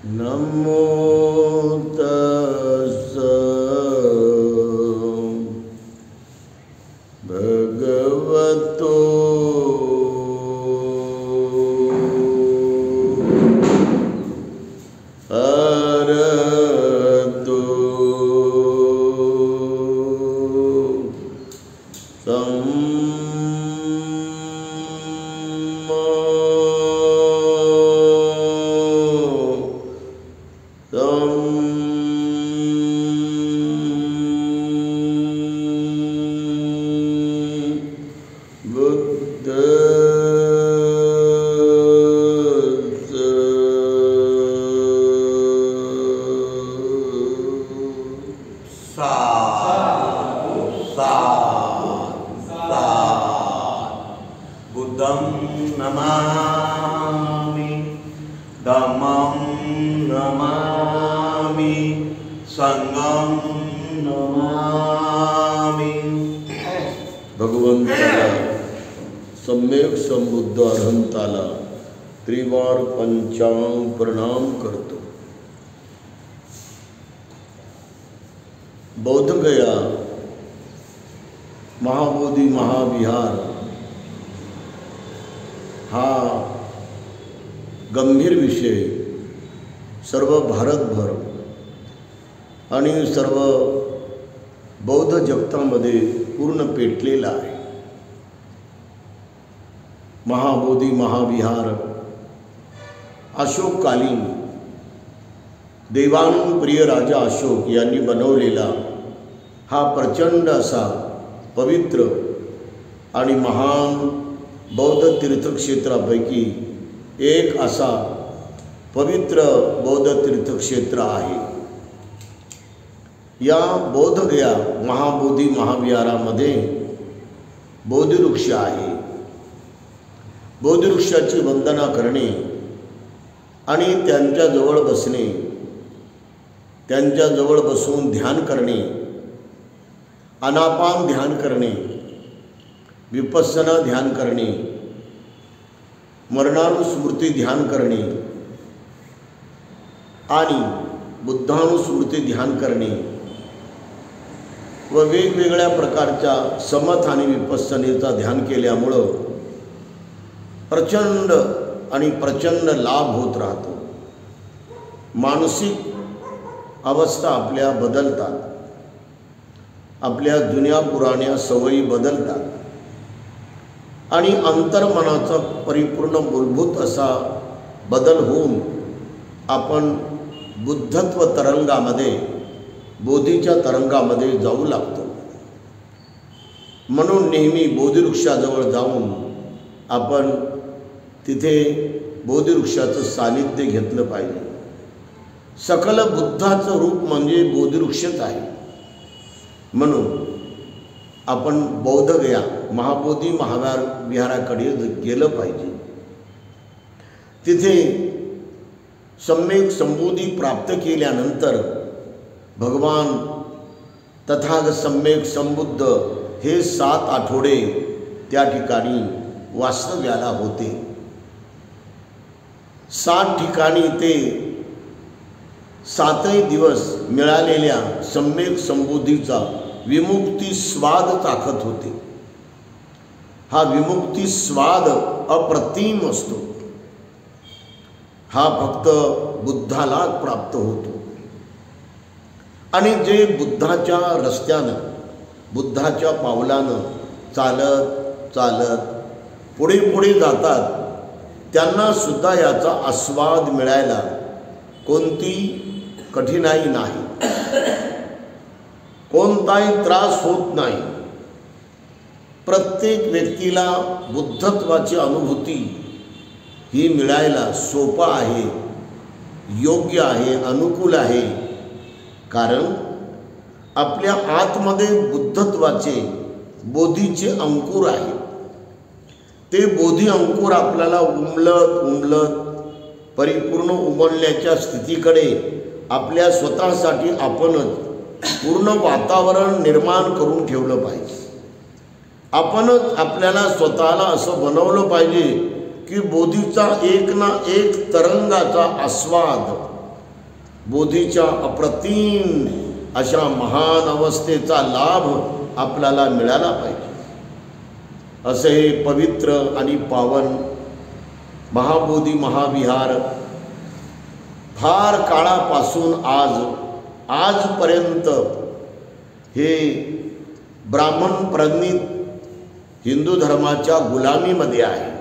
नमो तस्स भगवतो अरहतो बुद्धं नमामि, धम्मं नमामि, संघं नमामि। भगवंताला सम्यक संबुद्ध अरहंताला त्रिवार पंचांग प्रणाम करतो। बौद्धगया महाबोधी महाविहार हा गंभीर विषय सर्व भारतभर आणि सर्व बौद्ध जगतामध्ये पूर्ण पेटलेला आहे। महाबोधी महाविहार अशोककालीन देवानुप्रिय राजा अशोक यांनी बनवलेला हा प्रचंड असा पवित्र आणि महान बौद्ध तीर्थक्षेत्रापैकी एक असा पवित्र बौद्ध तीर्थक्षेत्र आहे। या बौद्धगया महाबोधी महाविहारामध्ये बोधिवृक्ष आहे। बोधिवृक्षाची वंदना करणे आणि त्यांच्याजवळ बसणे, त्यांच्याजवळ बसून ध्यान करणे, आनापान ध्यान करणे, विपස්සना ध्यान करणे, मरणानुस्मृती ध्यान करणे आणि बुद्धानुस्मृती ध्यान करणे व वेगवेगळ्या प्रकारच्या समथ आणि विपස්සनेचा ध्यान केल्यामुळं प्रचंड आणि प्रचंड लाभ होत राहतो। मानसिक अवस्था आपल्या बदलतात, आपल्या जुन्या पुराण्या सवयी बदलतात आणि अंतर्मनाचा परिपूर्ण मूलभूत असा बदल होऊन आपण बुद्धत्व तरंगामध्ये, बोधीच्या तरंगामध्ये जाऊ लागतो। म्हणून नेहमी बोधिवृक्षाजवळ जाऊन आपण तिथे बोधिवृक्षाचं सानिध्य घेतलं पाहिजे। सकल बुद्धाचं रूप म्हणजे बोधिवृक्षच आहे। म्हणून आपण बौद्धगया महाबोधी महाविहाराकडे गेलं पाहिजे। तिथे सम्यक संबोधी प्राप्त केल्यानंतर भगवान तथागत सम्यक संबुद्ध हे 7 आठवडे त्या ठिकाणी वास्तव्याला होते। 7 ठिकाणी ते 7ही दिवस मिळालेल्या सम्यक संबोधीचा विमुक्ती स्वाद चाखत होते। हा विमुक्ती स्वाद अप्रतिम असतो। हा फक्त बुद्धालाच प्राप्त होतो। आणि जे बुद्धाच्या रस्त्यानं, बुद्धाच्या पावलानं चालत चालत पुढे पुढे जातात, त्यांना सुद्धा याचा आस्वाद मिळायला कोणती कठीणाई नाही, कोणताही त्रास होत नाही। प्रत्येक व्यक्तीला बुद्धत्वाची अनुभूती ही मिळायला सोपा आहे, योग्य आहे, अनुकूल आहे। कारण आपल्या आतमध्ये बुद्धत्वाचे, बोधीचे अंकुर आहे। ते बोधी अंकुर आपल्याला उमलत परिपूर्ण उमलण्याच्या स्थितीकडे आपल्या स्वतःसाठी आपणच पूर्ण वातावरण निर्माण करून ठेवलं पाहिजे। आपणच आपल्याला स्वतःला असं बनवलं पाहिजे की बोधीचा एक ना एक तरंगाचा आस्वाद बोधीच्या अप्रतिम अशा महान अवस्थेचा लाभ आपल्याला मिळाला पाहिजे। असे हे पवित्र आणि पावन महाबोधी महाविहार फार काळापासून आजपर्यंत हे ब्राह्मण प्रणीत हिंदू धर्माच्या गुलामीमध्ये आहे।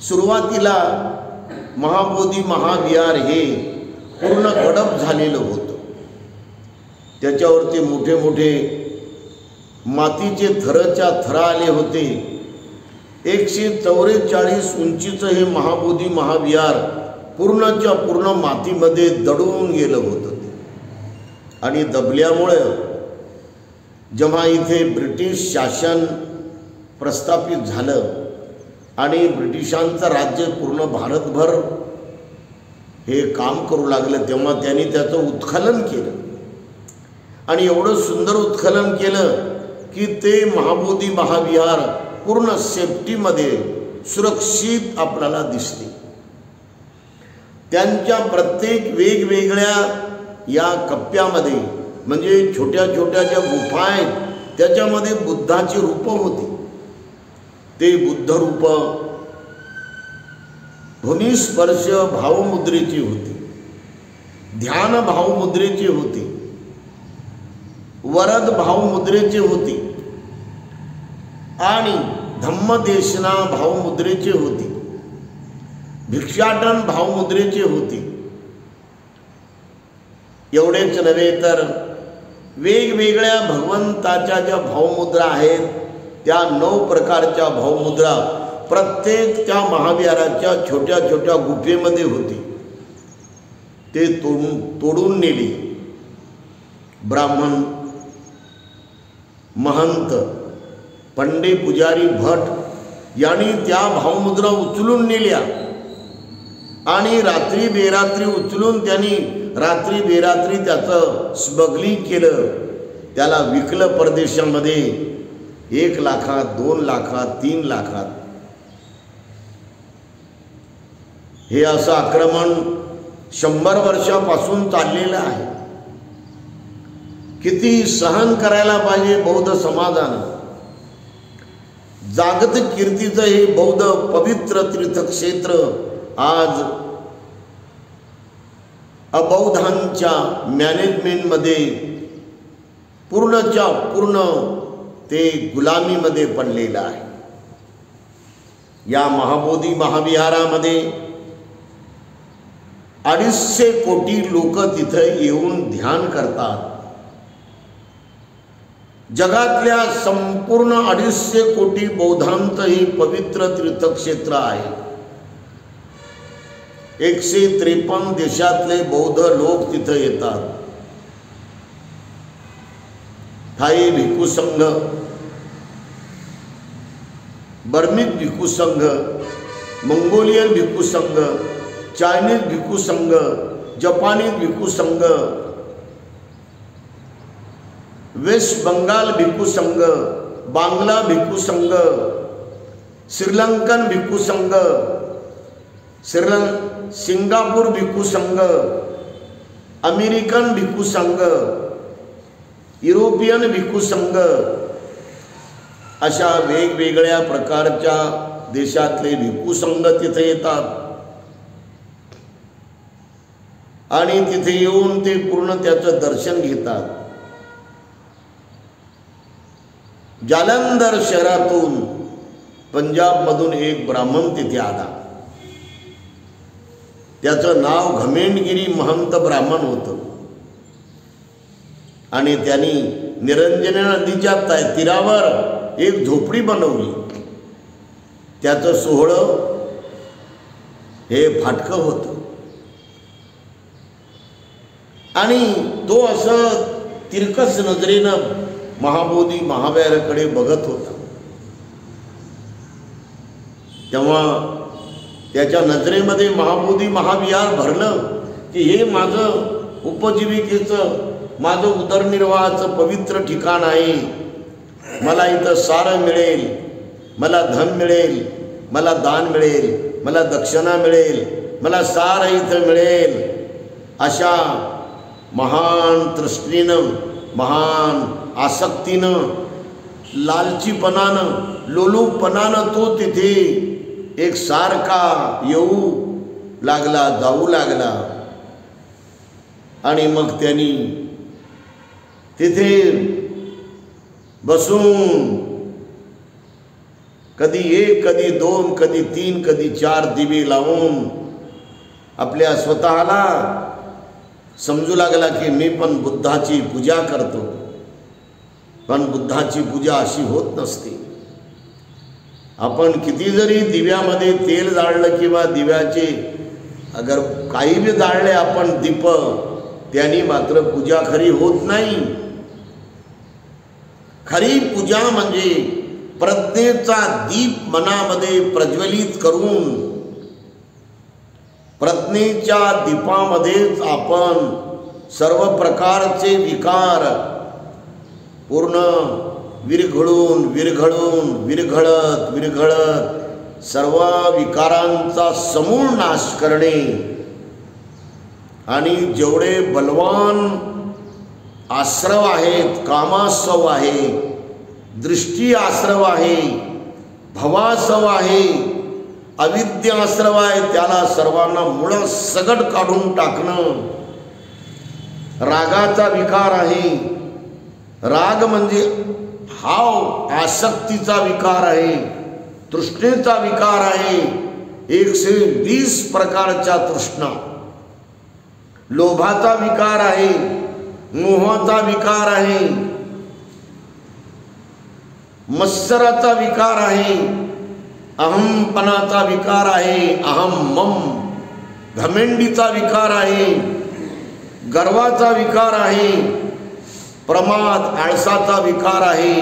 सुरुवातीला महाबोधी महाविहार हे पूर्ण गडप झालेलं होतं। त्याच्यावरती मोठे मोठे मातीचे थरच्या थर आले होते। 144 उंचीचं हे महाबोधी महाविहार पूर्णच्या पूर्ण मातीमध्ये दडून गेलं होतं आणि दबल्यामुळे जेव्हा इथे ब्रिटिश शासन प्रस्थापित झालं आणि ब्रिटिशांचं राज्य पूर्ण भारतभर हे काम करू लागलं, तेव्हा त्यांनी त्याचं उत्खनन केलं आणि एवढं सुंदर उत्खनन केलं की ते महाबोधी महाविहार पूर्ण सेफ्टीमध्ये सुरक्षित आपल्याला दिसते। त्यांच्या प्रत्येक वेगवेगळ्या या कप्प्यामध्ये म्हणजे छोट्या छोट्या ज्या गुफा आहेत त्याच्यामध्ये बुद्धाची रूपं होती। ते बुद्ध रूप भूमिस्पर्श भावमुद्रेची होती, ध्यान भावमुद्रेची होती, वरद भावमुद्रेची होती आणि धम्मदेशना भावमुद्रेची होती, भिक्षाटन भावमुद्रेची होती। एवढेच नव्हे तर वेगवेगळ्या भगवंताच्या ज्या भावमुद्रा आहेत त्या 9 प्रकारच्या भावमुद्रा प्रत्येक त्या महाविहाराच्या छोट्या छोट्या गुफेमध्ये होती। ते तोडून नेली ब्राह्मण महंत पंडे पुजारी भट यांनी त्या भावमुद्रा उचलून नेल्या आणि रात्री बेरात्री उचलून त्यांनी रात्री बेरात्री त्याचं स्मगलिंग केलं, त्याला विकलं परदेशामध्ये 1 लाखात 2 लाखात 3 लाखात। हे असं आक्रमण 100 वर्षापासून चाललेलं आहे। किती सहन करायला पाहिजे बौद्ध समाजानं। जागतिक कीर्तीचं हे बौद्ध पवित्र तीर्थक्षेत्र आज अबौद्धांच्या मॅनेजमेंटमध्ये पूर्णच्या पूर्ण ते गुलामीमध्ये पडलेलं आहे। या महाबोधी महाविहारामध्ये 250 कोटी लोक तिथे येऊन ध्यान करतात। जगातल्या संपूर्ण 250 कोटी बौद्धांचं हे पवित्र तीर्थक्षेत्र आहे। 153 देशातले बौद्ध लोक तिथे येतात। थाई भिक्खू संघ, बर्मिक भिक्खू संघ, मंगोलियन भिक्खू संघ, चायनीज भिक्खू संघ, जपानी भिक्खू संघ, वेस्ट बंगाल भिक्खू संघ, बांगला भिक्खू संघ, श्रीलंकन भिक्खू संघ, सिंगापूर भिक्खू संघ, अमेरिकन भिक्खू संघ, युरोपियन भिक्खू संघ, अशा वेगवेगळ्या प्रकारच्या देशातले भिक्खू संघ तिथे येतात आणि तिथे येऊन ते पूर्ण त्याचं दर्शन घेतात। जालंधर शहरातून पंजाबमधून एक ब्राह्मण तिथे आला। त्याचं नाव घमेंडगिरी महंत ब्राह्मण होतं आणि त्यांनी निरंजनी नदीच्या तीरावर एक झोपडी बनवली। त्याचं सोहळं हे फाटकं होतं आणि तो असं तिरकस नजरेनं महाबोधी महाविहाराकडे बघत होता। तेव्हा त्याच्या नजरेमध्ये महाबोधी महाविहार भरलं की हे माझं उपजीविकेचं, माझं उदरनिर्वाहाचं पवित्र ठिकाण आहे। मला इथं सारं मिळेल, मला धन मिळेल, मला दान मिळेल, मला दक्षिणा मिळेल, मला सारं इथं मिळेल, अशा महान तृष्णेनं, महान आसक्तीनं, लालचीपणानं, लोलूपणानं तो तिथे एक सारखा येऊ लागला, जाऊ लागला. आणि मग त्यांनी तिथे बसून कधी 1, कधी 2, कधी 3, कधी 4 दिवे लावून आपल्या स्वतःला समजू लागला की मी पण बुद्धाची पूजा करतो. पण बुद्धाची पूजा अशी होत नसते. आपण किती जरी दिव्यामध्ये तेल जाळलं किंवा दिव्याचे अगर काही बी जाळले आपण दीप, त्यांनी मात्र पूजा खरी होत नाही. खरी पूजा म्हणजे प्रज्ञेचा दीप मनामध्ये प्रज्वलित करून प्रज्ञेच्या दीपामध्येच आपण सर्व प्रकारचे विकार पूर्ण विरघळून विरघळून विरघळत विरघळत सर्व विकारांचा समूळ नाश करणे. आणि जेवढे बलवान आश्रव आहेत, कामाश्रव आहे, दृष्टी आश्रव आहे, भवाश्रव आहे, अविद्याश्रव आहे, त्याला सर्वांना मुळं सगट काढून टाकणं. रागाचा विकार आहे, राग म्हणजे हाव आसक्तीचा विकार आहे, तृष्णेचा विकार आहे, 120 प्रकारच्या तृष्णा. लोभाचा विकार आहे, मोहाचा विकार आहे, मत्सराचा विकार आहे, अहमपणाचा विकार आहे, अहम मम घमेंडीचा विकार आहे, गर्वाचा विकार आहे, प्रमाद आळसाचा विकार आहे,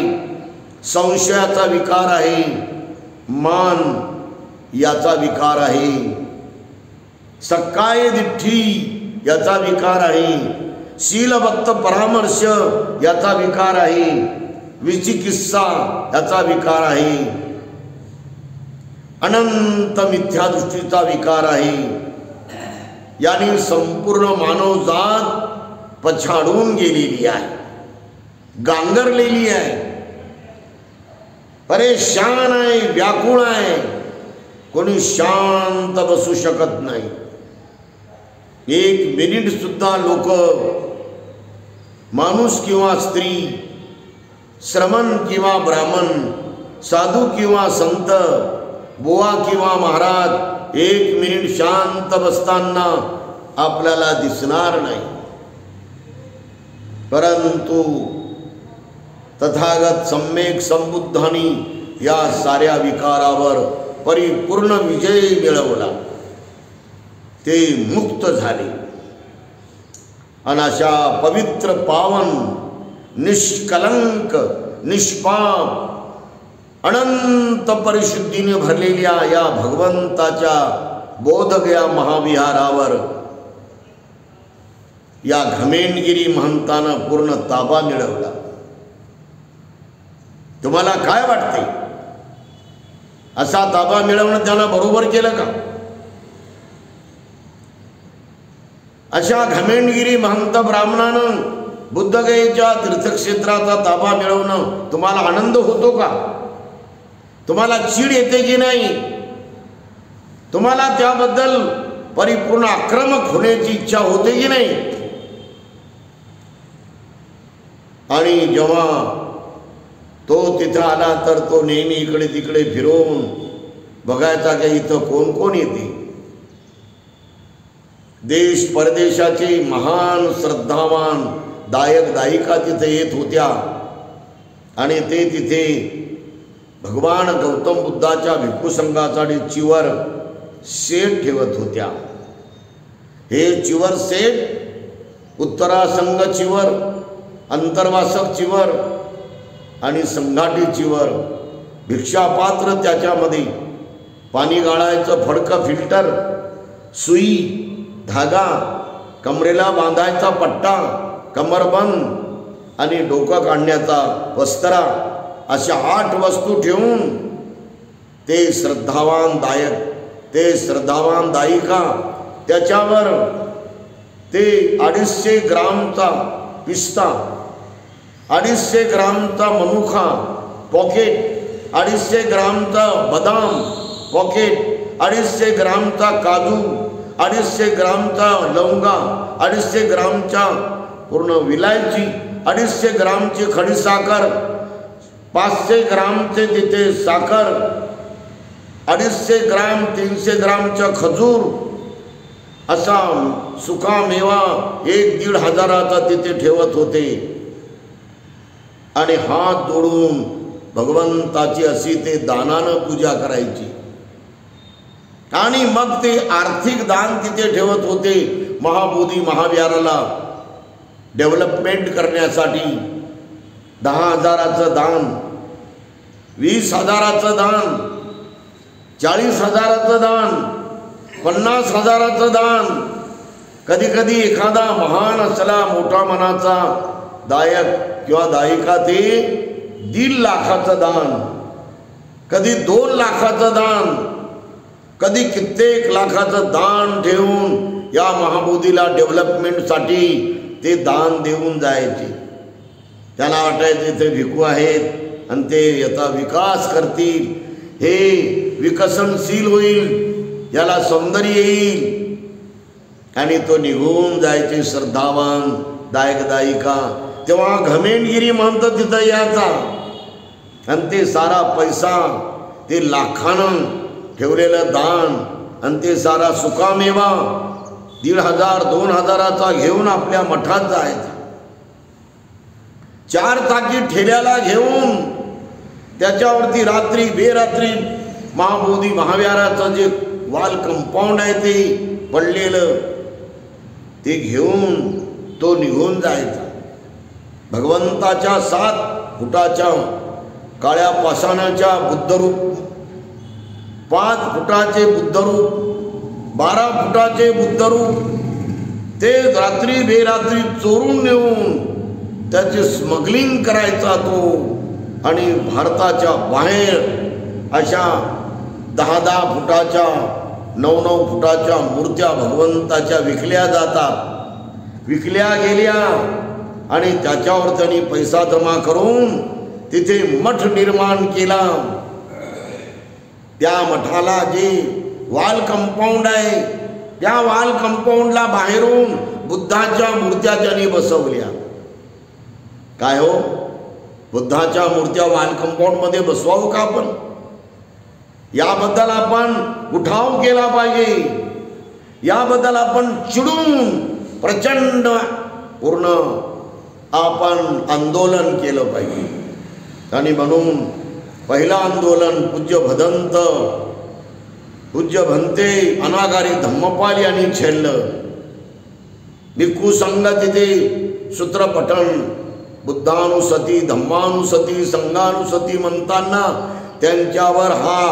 संशयाचा विकार आहे, मान याचा विकार आहे, सक्काय दिठ्ठी याचा विकार आहे, शीलभक्त परामर्श याचा विकार आहे, विचिकित्सा याचा विकार आहे, अनंत मिथ्यादृष्टीचा विकार आहे. यानी संपूर्ण मानवजात पछाडून गेलेली आहे, गांगरलेली आहे, परेशान आहे, व्याकुळ आहे. कोणी शांत बसू शकत नाही. 1 मिनिट सुद्धा लोक माणूस किंवा स्त्री, श्रमण किंवा ब्राह्मण, साधू किंवा संत, बुवा किंवा महाराज 1 मिनिट शांत बसताना आपल्याला दिसणार नाही. परंतु तथागत सम्यक संबुद्धांनी या साऱ्या विकारावर परिपूर्ण विजय मिळवला. ते मुक्त झाले आणि अशा पवित्र पावन निष्कलंक निष्पाप अनंत परिशुद्धीने भरलेल्या या भगवंताच्या बोधगया महाविहारावर या घमेंडगिरी महंतानं पूर्ण ताबा मिळवला. तुम्हाला काय वाटते, असा ताबा मिळवणं त्यानं बरोबर केलं का? अशा घमेंडगिरी महंत ब्राह्मणानं बुद्धगयेच्या तीर्थक्षेत्राचा ताबा मिळवणं तुम्हाला आनंद होतो का? तुम्हाला चीड येते की नाही? तुम्हाला त्याबद्दल परिपूर्ण आक्रमक होण्याची इच्छा होते की नाही? आणि जेव्हा तो तिथं आला तर तो नेहमी इकडे तिकडे फिरून बघायचा की इथं कोण कोण येते. देश परदेशाचे महान श्रद्धावान दायक दायिका तिथे येत होत्या आणि ते तिथे भगवान गौतम बुद्धाच्या भिक्खू संघासाठी चिवर सेट ठेवत होत्या. हे चिवर सेट उत्तरासंग चिवर, अंतर्वासक चिवर आणि संघाटी चिवर, भिक्षापात्र त्याच्यामध्ये, पाणी गाळायचं फडकं फिल्टर, सुई, धागा, कमरेला बांधायचा पट्टा, कमरबंद आणि डोकं काढण्याचा वस्त्रा, अशा 8 वस्तू ठेवून ते श्रद्धावान दायक, ते श्रद्धावान दायिका, त्याच्यावर ते 250 ग्रामचा पिस्ता, 250 ग्रामचा मनुका पॉकेट, 250 ग्रामचा बदाम पॉकेट, 250 ग्रामचा काजू, 250 ग्रामचा लवंगा, 250 ग्रामच्या पूर्ण विलायची, 250 ग्रामची खडीसाखर, 500 ग्रामचे तिथे साखर, 250 ग्राम 300 ग्रामचा खजूर, असा सुका मेवा 1-1.5 हजाराचा तिथे ठेवत होते. आणि हात जोडून भगवंताची अशी ते दानानं पूजा करायची. आणि मग ते आर्थिक दान तिथे ठेवत होते. महाबोधी महाविहाराला डेव्हलपमेंट करण्यासाठी 10,000चं दान, 20,000चं दान, 40,000चं दान, 50,000चं दान, कधी कधी एखादा महान असला मोठा मनाचा दायक किंवा दायिका ते 1.5 लाखाचं दान, कधी 2 लाखाचं दान, कधी कित्येक लाखाचं दान ठेवून या महाबोधीला डेव्हलपमेंटसाठी ते दान देऊन जायचे. त्यांना वाटायचे ते भिकू आहेत आणि ते याचा विकास करतील, हे विकसनशील होईल, याला सौंदर्य येईल. आणि तो निघून जायचे श्रद्धावान दायक दायिका. तेव्हा घमेंडगिरी म्हणतं तिथं यायचा आणि ते सारा पैसा, ते लाखानं ठेवलेलं दान आणि ते सारा सुकामेवा 1,500-2,000चा घेऊन आपल्या मठात जायचा. 4 चाकी ठेल्याला घेऊन त्याच्यावरती रात्री बेरात्री महाबोधी महाविहाराचं जे वाल कंपाऊंड आहे ते पडलेलं ते घेऊन तो निघून जायचा. भगवंताच्या 7 फुटाच्या काळ्या पाषाणाच्या बुद्धरूप, 5 फुटाचे बुद्धरूप, 12 फुटाचे बुद्धरूप ते रात्री बेरात्री चोरून नेऊन त्याचे स्मगलिंग करायचा तो. आणि भारताच्या बाहेर अशा 10-10 फुटाच्या 9-9 फुटाच्या मूर्त्या भगवंताच्या विकल्या जातात. विकल्या गेल्या आणि त्याच्यावर त्यांनी पैसा जमा करून तिथे मठ निर्माण केला. त्या मठाला जे वाल कंपाऊंड आहे त्या वाल कंपाऊंडला बाहेरून बुद्धाच्या मूर्त्या त्यांनी बसवल्या. काय हो, बुद्धाच्या मूर्त्या वाल कंपाऊंडमध्ये बसवावं का आपण? याबद्दल आपण उठाव केला पाहिजे. याबद्दल आपण चिडून प्रचंड पूर्ण आपण आंदोलन केलं पाहिजे. आणि म्हणून पहिलं आंदोलन पूज्य भदंत, पूज्य भंते अनागारी धम्मपाल यांनी छेडलं. भिक्खू संघ तिथे सूत्रपठण बुद्धानुसती, धम्मानुसती, संघानुसती म्हणताना त्यांच्यावर हा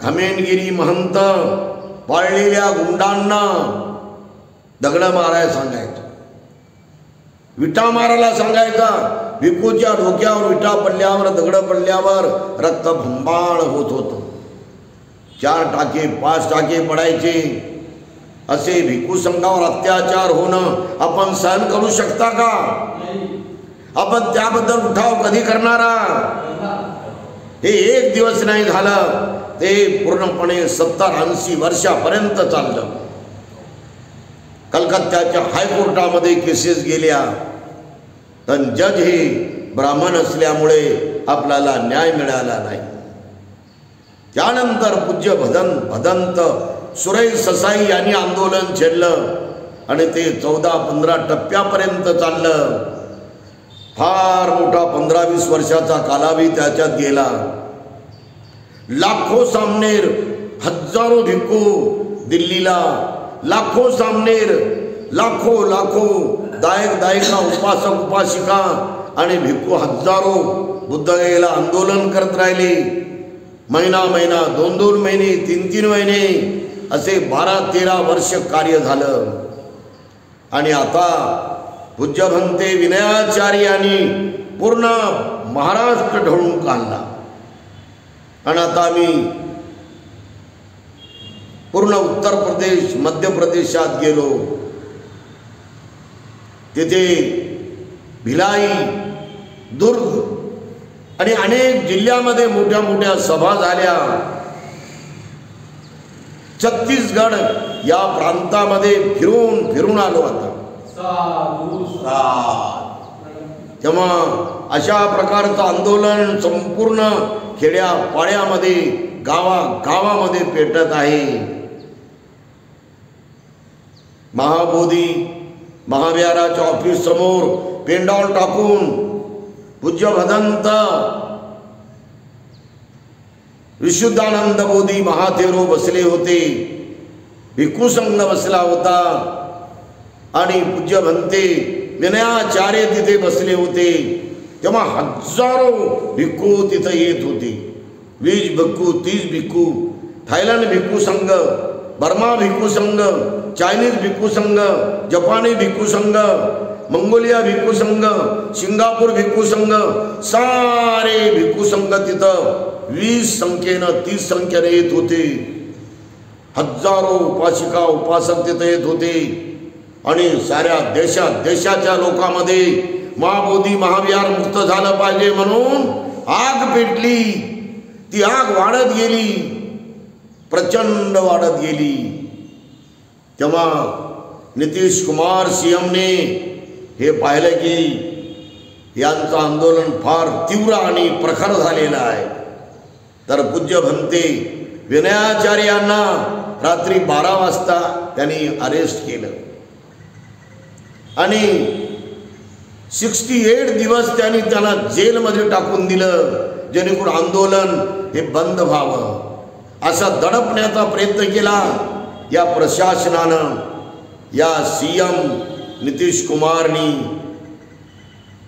घमेंडगिरी महंत पाळलेल्या गुंडांना दगड मारायला सांगायचा, विटा मारायला सांगायचा. भिक्खूच्या डोक्यावर विटा पडल्यावर, दगड पडल्यावर रक्त भंबाळ होत होतं. 4 टाके 5 टाके पडायचे. असे भिक्खू संघावर अत्याचार होणं आपण सहन करू शकता का? आपण त्याबद्दल उठाव कधी करणारा? हे एक दिवस नाही झालं, ते पूर्णपणे 70-80 वर्षापर्यंत चाललं. कलकत्त्याच्या हायकोर्टामध्ये केसेस गेल्या, पण जज हे ब्राह्मण असल्यामुळे आपल्याला न्याय मिळाला नाही. त्यानंतर पूज्य भदंत सुरेश ससाई यांनी आंदोलन छेडलं आणि ते 14-15 टप्प्यापर्यंत चाललं. फार मोठा 15-20 वर्षाचा कालावधी त्याच्यात गेला. लाखो सामनेर, हजारो भिक्खू दिल्लीला, लाखो सामनेर, लाखो दायक दायिका, उपासक उपासिका आणि भिक्खू हजारो बुद्धगयेला आंदोलन करत राहिले. महिना 2-2 महिने, 3-3 महिने असे 12-13 वर्ष कार्य झालं. आणि आता पूज्य भंते विनयाचार्य यांनी पूर्ण महाराष्ट्र ढवळून काढला. आणि आता आम्ही पूर्ण उत्तर प्रदेश मध्य प्रदेशात गेलो. तिथे भिलाई, दुर्ग आणि अनेक जिल्ह्यामध्ये मोठ्या मोठ्या सभा झाल्या. छत्तीसगड या प्रांतामध्ये फिरून फिरून आलो आता. तेव्हा अशा प्रकारचं आंदोलन संपूर्ण खेड्या पाड्यामध्ये गावागावामध्ये पेटत आहे. महाबोधी महाविहाराच्या ऑफिस समोर पेंडॉल टाकून पूज्य भदंत विशुद्धानंद बोधी महाथेरो बसले होते. भिक्खू संघ बसला होता आणि पूज्य भंते विनयाचार्य तिथे बसले होते. तेव्हा हजारो भिक्खू तिथे येत होते. 20 भिक्खू, 30 भिक्खू, थायलंड भिक्खू संघ, बर्मा भिक्खू संघ, चायनीज भिक्खू संघ, जपानी भिक्खू संघ, मंगोलिया भिक्खू संघ, सिंगापूर भिक्खू संघ, सारे भिक्खू संघ तिथं 20 संख्येनं 30 संख्येने येत होते. हजारो उपासिका उपासक तिथं येत होते आणि साऱ्या देशाच्या लोकांमध्ये महाबोधी महाविहार मुक्त झालं पाहिजे म्हणून आग पेटली. ती आग वाढत गेली, प्रचंड वाढत गेली. तेव्हा नितीश कुमार सीएमने हे पाहिलं की यांचं आंदोलन फार तीव्र आणि प्रखर झालेलं आहे. तर पूज्य भंते विनयाचार्य यांना रात्री 12 वाजता त्यांनी अरेस्ट केलं आणि 68 दिवस त्यांनी त्यांना जेलमध्ये टाकून दिलं, जेणेकरून आंदोलन हे बंद व्हावं. असा दडपण्याचा प्रयत्न केला या प्रशासनानं, या सीएम नितीश कुमारनी.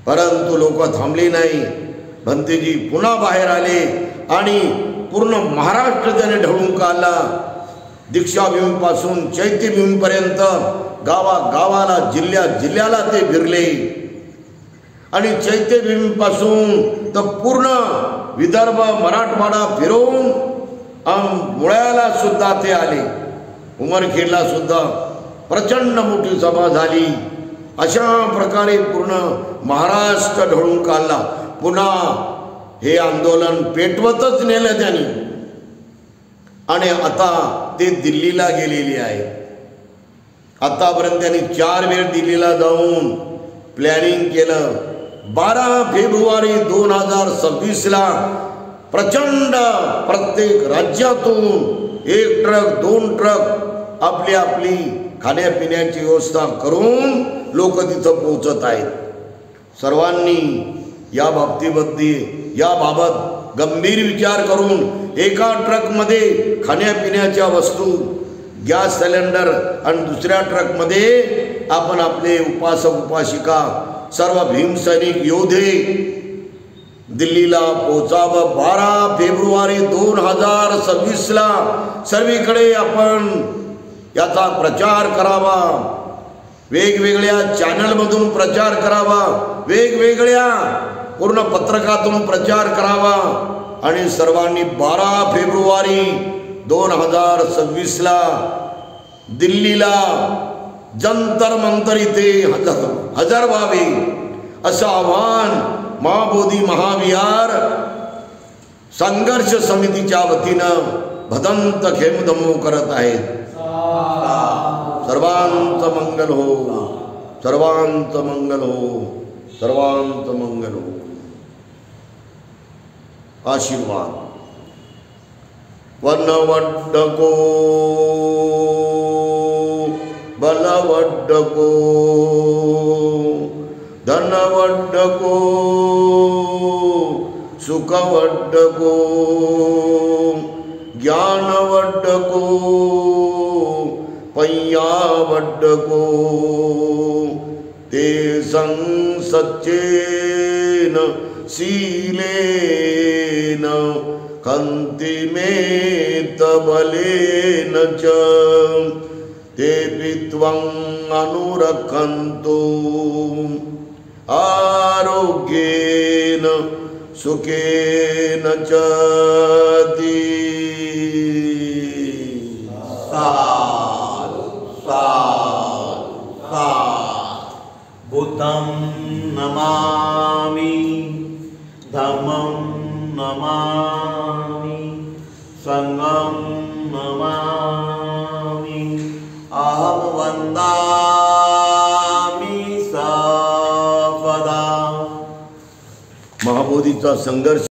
परंतु लोक थांबले नाही. भंतेजी पुन्हा बाहेर आले आणि पूर्ण महाराष्ट्र त्याने ढवळून काढला. दीक्षाभूमीपासून चैत्यभूमीपर्यंत गावागावाला जिल्ह्याला ते फिरले आणि चैत्यभूमीपासून तर पूर्ण विदर्भ मराठवाडा फिरवून मुळ्याला सुद्धा ते आले. उमरखेडला सुद्धा प्रचंड मोठी सभा झाली. अशा प्रकारे पूर्ण महाराष्ट्र ढवळून काढला. पुन्हा हे आंदोलन पेटवतच नेलं त्यांनी आणि आता ते दिल्लीला गेलेली आहे. आतापर्यंत त्यांनी 4 वेळ दिल्लीला जाऊन प्लॅनिंग केलं. 12 फेब्रुवारी 2026ला प्रचंड प्रत्येक राज्यातून 1 ट्रक 2 ट्रक आपली खाण्यापिण्याची व्यवस्था करून लोक तिथं पोहोचत आहेत. सर्वांनी याबाबत गंभीर विचार करून एका ट्रकमध्ये खाण्यापिण्याच्या वस्तू, गॅस सिलेंडर आणि दुसऱ्या ट्रकमध्ये आपण आपले उपासक उपासिका सर्व भीमसैनिक योद्धे दिल्लीला पोहोचावं. 12 फेब्रुवारी 2026ला सर्वीकडे आपण याचा प्रचार करावा. वेगवेगळ्या चॅनलमधून प्रचार करावा, वेगवेगळ्या पूर्ण पत्रकातून प्रचार करावा आणि सर्वांनी 12 फेब्रुवारी 2026ला दिल्लीला जंतर मंतर इथे हजर व्हावे असं आवाहन महाबोधी महाविहार संघर्ष समितीच्या वतीनं भदंत खेमधम्मो करत आहेत. सर्वांचं मंगल हो, सर्वांचं मंगल हो, सर्वांचं मंगल हो. आशीर्वाद. वनवड्डको बलवड्डको धनवड्डको सुखवड्डको ज्ञानवड्डको पय्यावड्डको ते संसच्चेन शीलेन खन्तिमेत बलेन च ते त्वं अनुरक्षन्तु आरोग्येन सुखेन च. साधु साधु साधु। बुद्धं नमामि, धम्मं नमामि, संघं नमामि, अहं वन्दामि सर्वदा। महाबोधीचा संघर्ष